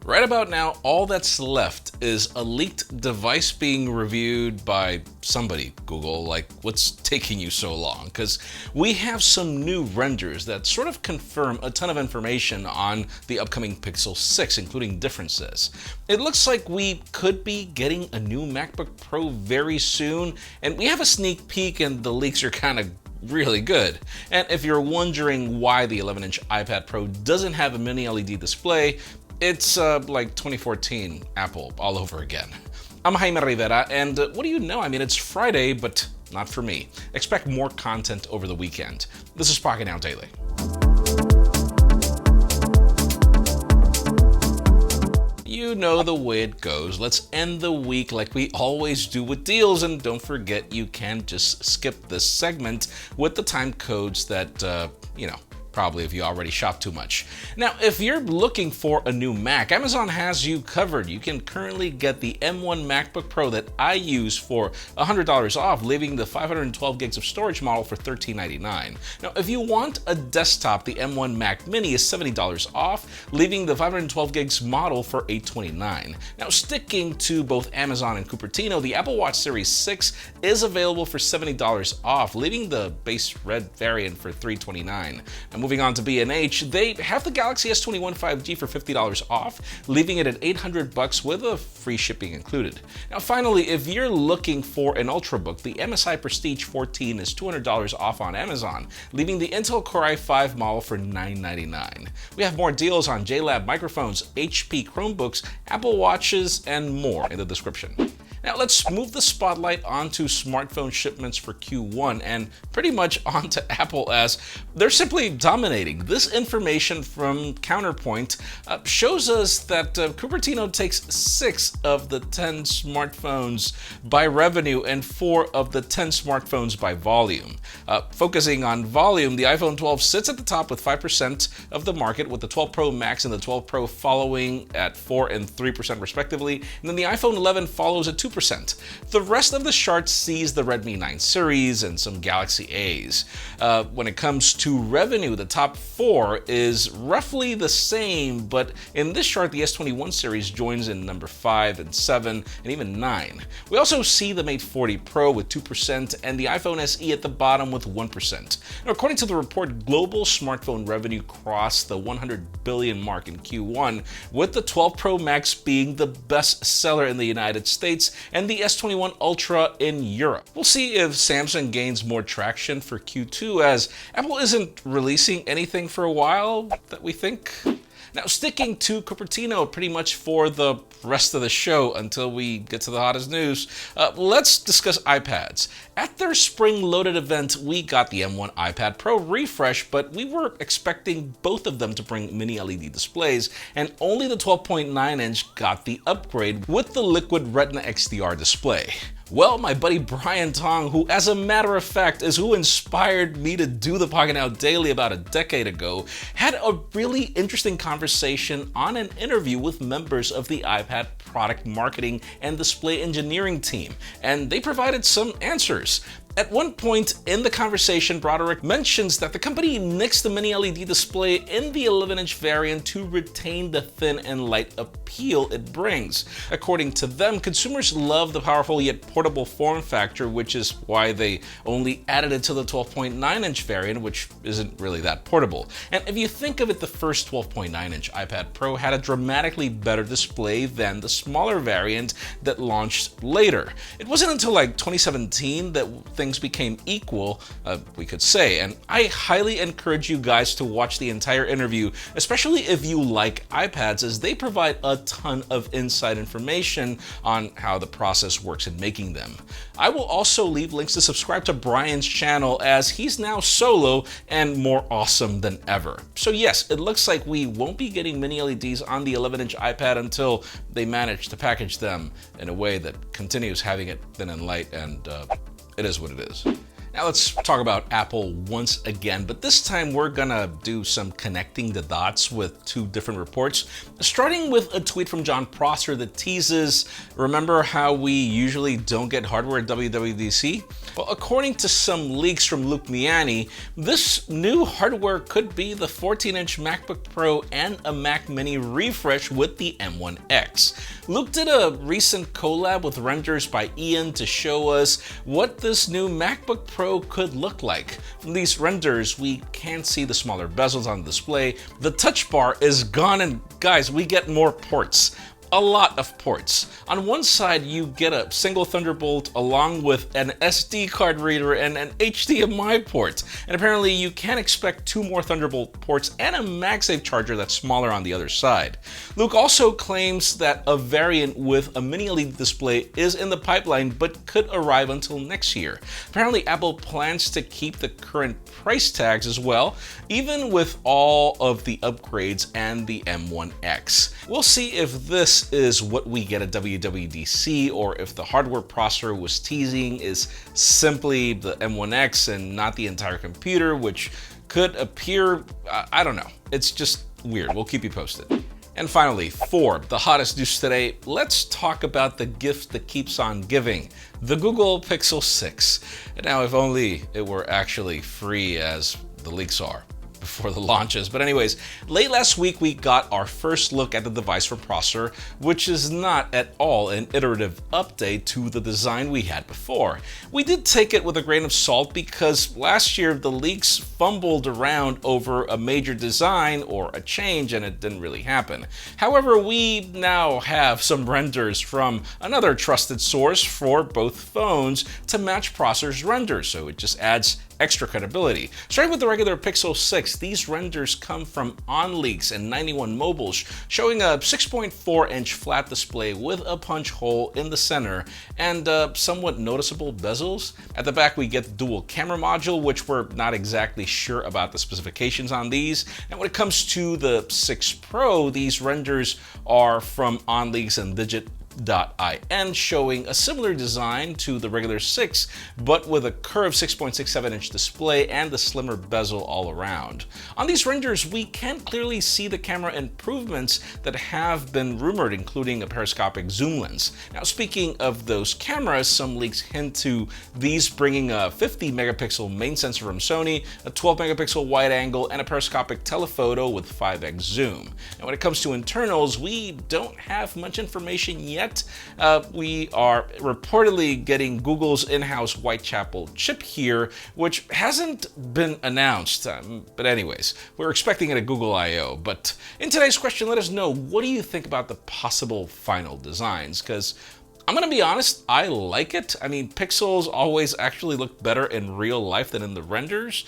Right about now, all that's left is a leaked device being reviewed by somebody, Google, like what's taking you so long? Because we have some new renders that sort of confirm a ton of information on the upcoming Pixel 6, including differences. It looks like we could be getting a new MacBook Pro very soon, and we have a sneak peek and the leaks are kind of really good. And if you're wondering why the 11-inch iPad Pro doesn't have a mini LED display, it's like 2014 Apple all over again. I'm Jaime Rivera, and what do you know? I mean, it's Friday, but not for me. Expect more content over the weekend. This is Pocketnow Daily. You know the way it goes. Let's end the week like we always do with deals, and don't forget you can just skip this segment with the time codes that, probably if you already shop too much. Now, if you're looking for a new Mac, Amazon has you covered. You can currently get the M1 MacBook Pro that I use for $100 off, leaving the 512 gigs of storage model for $13.99. Now, if you want a desktop, the M1 Mac Mini is $70 off, leaving the 512 gigs model for $829. Now, sticking to both Amazon and Cupertino, the Apple Watch Series 6 is available for $70 off, leaving the base red variant for $329. Now, moving on to B&H, they have the Galaxy S21 5G for $50 off, leaving it at $800 with a free shipping included. Now finally, if you're looking for an Ultrabook, the MSI Prestige 14 is $200 off on Amazon, leaving the Intel Core i5 model for $999. We have more deals on JLab microphones, HP Chromebooks, Apple Watches, and more in the description. Now let's move the spotlight onto smartphone shipments for Q1 and pretty much onto Apple, as they're simply dominating. This information from Counterpoint shows us that Cupertino takes 6 of the 10 smartphones by revenue and 4 of the 10 smartphones by volume. Focusing on volume, the iPhone 12 sits at the top with 5% of the market, with the 12 Pro Max and the 12 Pro following at 4 and 3% respectively, and then the iPhone 11 follows at 2%. The rest of the chart sees the Redmi 9 series and some Galaxy A's. When it comes to revenue, the top 4 is roughly the same, but in this chart, the S21 series joins in number 5 and 7 and even 9. We also see the Mate 40 Pro with 2% and the iPhone SE at the bottom with 1%. Now, according to the report, global smartphone revenue crossed the 100 billion mark in Q1, with the 12 Pro Max being the best seller in the United States and the S21 Ultra in Europe. We'll see if Samsung gains more traction for Q2, as Apple isn't releasing anything for a while that we think. Now, sticking to Cupertino pretty much for the rest of the show until we get to the hottest news, let's discuss iPads. At their spring-loaded event, we got the M1 iPad Pro refresh, but we were expecting both of them to bring mini LED displays, and only the 12.9-inch got the upgrade with the Liquid Retina XDR display. Well, my buddy Brian Tong, who as a matter of fact is who inspired me to do the Pocketnow Daily about a decade ago, had a really interesting conversation on an interview with members of the iPad product marketing and display engineering team, and they provided some answers. At one point in the conversation, Broderick mentions that the company nixed the mini LED display in the 11-inch variant to retain the thin and light appeal it brings. According to them, consumers love the powerful yet portable form factor, which is why they only added it to the 12.9-inch variant, which isn't really that portable. And if you think of it, the first 12.9-inch iPad Pro had a dramatically better display than the smaller variant that launched later. It wasn't until like 2017 that things became equal, we could say, and I highly encourage you guys to watch the entire interview, especially if you like iPads, as they provide a ton of inside information on how the process works in making them. I will also leave links to subscribe to Brian's channel, as he's now solo and more awesome than ever. So yes, it looks like we won't be getting mini LEDs on the 11-inch iPad until they manage to package them in a way that continues having it thin and light, and it is what it is. Now let's talk about Apple once again, but this time we're gonna do some connecting the dots with 2 different reports, starting with a tweet from John Prosser that teases, remember how we usually don't get hardware at WWDC? Well, according to some leaks from Luke Miani, this new hardware could be the 14-inch MacBook Pro and a Mac Mini refresh with the M1X. Luke did a recent collab with renders by Ian to show us what this new MacBook Pro could look like. From these renders, we can see the smaller bezels on the display. The touch bar is gone, and guys, we get more ports. A lot of ports. On one side, you get a single Thunderbolt along with an SD card reader and an HDMI port. And apparently you can expect 2 more Thunderbolt ports and a MagSafe charger that's smaller on the other side. Luke also claims that a variant with a mini LED display is in the pipeline but could arrive until next year. Apparently Apple plans to keep the current price tags as well, even with all of the upgrades and the M1X. We'll see if this is what we get at WWDC, or if the hardware processor was teasing is simply the M1X and not the entire computer, which could appear, I don't know. It's just weird. We'll keep you posted. And finally, for the hottest news today, let's talk about the gift that keeps on giving, the Google Pixel 6. And now, if only it were actually free as the leaks are before the launches. But anyways, late last week we got our first look at the device for processor, which is not at all an iterative update to the design we had before. We did take it with a grain of salt because last year the leaks fumbled around over a major design or a change and it didn't really happen. However, we now have some renders from another trusted source for both phones to match processor's renders, so it just adds extra credibility. Starting with the regular Pixel 6, these renders come from OnLeaks and 91 Mobiles, showing a 6.4-inch flat display with a punch hole in the center and somewhat noticeable bezels. At the back, we get the dual camera module, which we're not exactly sure about the specifications on these. And when it comes to the 6 Pro, these renders are from OnLeaks and Digit.in, showing a similar design to the regular 6, but with a curved 6.67-inch display and the slimmer bezel all around. On these renders, we can clearly see the camera improvements that have been rumored, including a periscopic zoom lens. Now, speaking of those cameras, some leaks hint to these bringing a 50-megapixel main sensor from Sony, a 12-megapixel wide angle, and a periscopic telephoto with 5x zoom. And when it comes to internals, we don't have much information yet. We are reportedly getting Google's in-house Whitechapel chip here, which hasn't been announced. But anyways, we're expecting it at Google I/O. But in today's question, let us know, what do you think about the possible final designs? Because I'm gonna be honest, I like it. I mean, pixels always actually look better in real life than in the renders.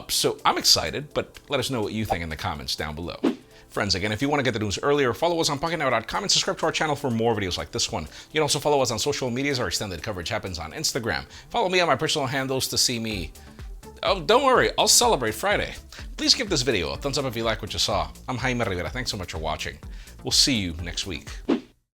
So I'm excited, but let us know what you think in the comments down below. Friends, again, if you want to get the news earlier, follow us on Pocketnow.com and subscribe to our channel for more videos like this one. You can also follow us on social medias. Our extended coverage happens on Instagram. Follow me on my personal handles to see me. Oh, don't worry, I'll celebrate Friday. Please give this video a thumbs up if you like what you saw. I'm Jaime Rivera. Thanks so much for watching. We'll see you next week.